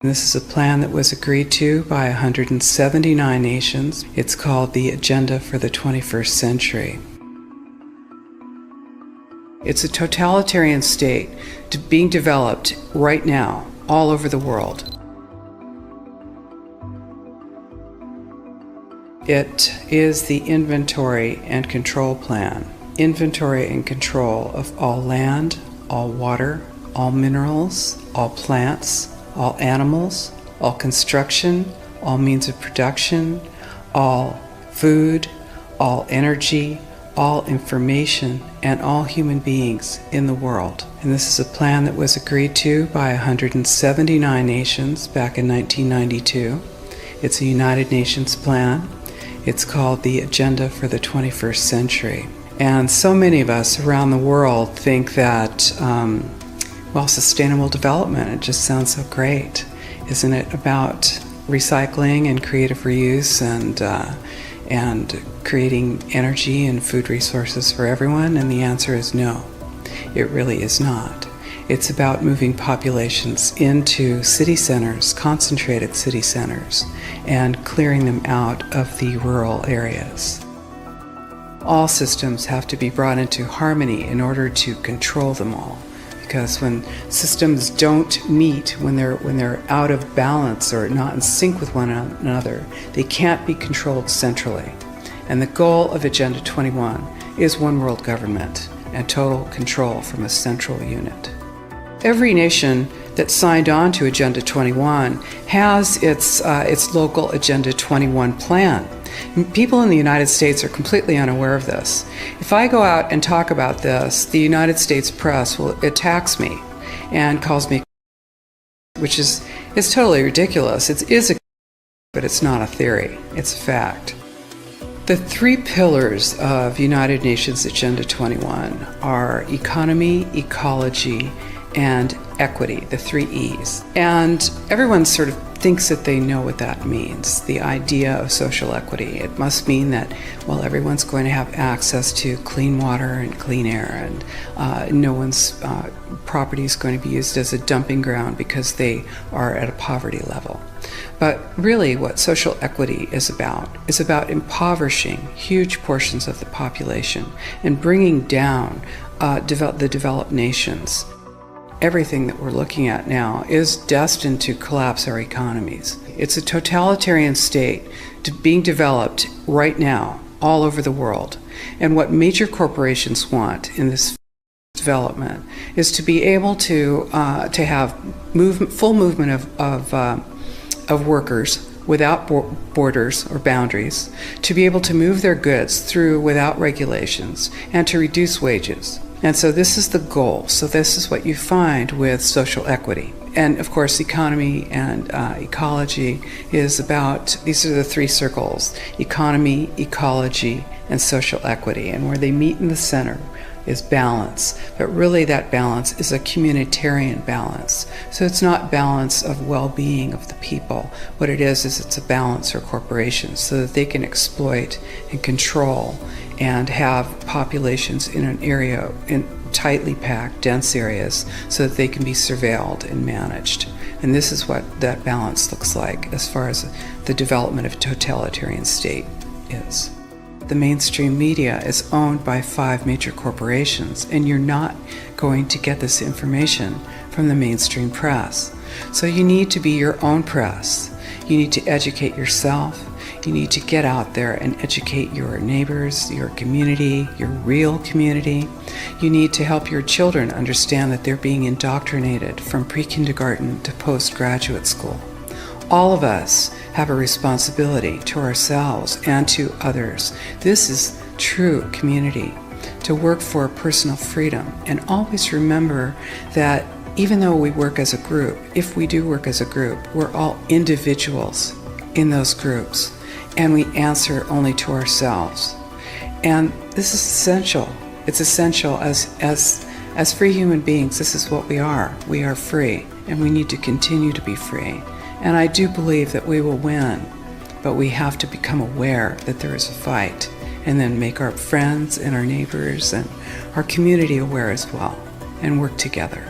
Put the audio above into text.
This is a plan that was agreed to by 179 nations. It's called the Agenda for the 21st Century. It's a totalitarian state being developed right now all over the world. It is the inventory and control plan. Inventory and control of all land, all water, all minerals, all plants, all animals, all construction, all means of production, all food, all energy, all information, and all human beings in the world. And this is a plan that was agreed to by 179 nations back in 1992. It's a United Nations plan. It's called the Agenda for the 21st Century. And so many of us around the world think that sustainable development, it just sounds so great. Isn't it about recycling and creative reuse and creating energy and food resources for everyone? And the answer is no, it really is not. It's about moving populations into city centers, concentrated city centers, and clearing them out of the rural areas. All systems have to be brought into harmony in order to control them all. Because when systems don't meet, when they're out of balance or not in sync with one another, they can't be controlled centrally. And the goal of Agenda 21 is one world government and total control from a central unit. Every nation that signed on to Agenda 21 has its local Agenda 21 plan. People in the United States are completely unaware of this. If I go out and talk about this, the United States press attacks me and calls me, which is totally ridiculous. It is but it's not a theory. It's a fact. The three pillars of United Nations Agenda 21 are economy, ecology, and equity, the three E's. And everyone sort of thinks that they know what that means, the idea of social equity. It must mean that, everyone's going to have access to clean water and clean air, and no one's property is going to be used as a dumping ground because they are at a poverty level. But really what social equity is about impoverishing huge portions of the population and bringing down the developed nations. Everything that we're looking at now is destined to collapse our economies. It's a totalitarian state being developed right now all over the world. And what major corporations want in this development is to be able to have full movement of workers without borders or boundaries, to be able to move their goods through without regulations, and to reduce wages. And so this is the goal. So this is what you find with social equity. And of course, economy and ecology is about, these are the three circles: economy, ecology, and social equity. And where they meet in the center is balance. But really that balance is a communitarian balance. So it's not balance of well-being of the people. What it is it's a balance for corporations so that they can exploit and control and have populations in an area, in tightly packed, dense areas, so that they can be surveilled and managed. And this is what that balance looks like as far as the development of a totalitarian state is. The mainstream media is owned by 5 major corporations, and you're not going to get this information from the mainstream press. So you need to be your own press. You need to educate yourself. You need to get out there and educate your neighbors, your community, your real community. You need to help your children understand that they're being indoctrinated from pre-kindergarten to postgraduate school. All of us have a responsibility to ourselves and to others. This is true community, to work for personal freedom. And always remember that even though we work as a group, if we do work as a group, we're all individuals in those groups, and we answer only to ourselves. And this is essential. It's essential as free human beings. This is what we are. We are free, and we need to continue to be free. And I do believe that we will win, but we have to become aware that there is a fight, and then make our friends and our neighbors and our community aware as well, and work together.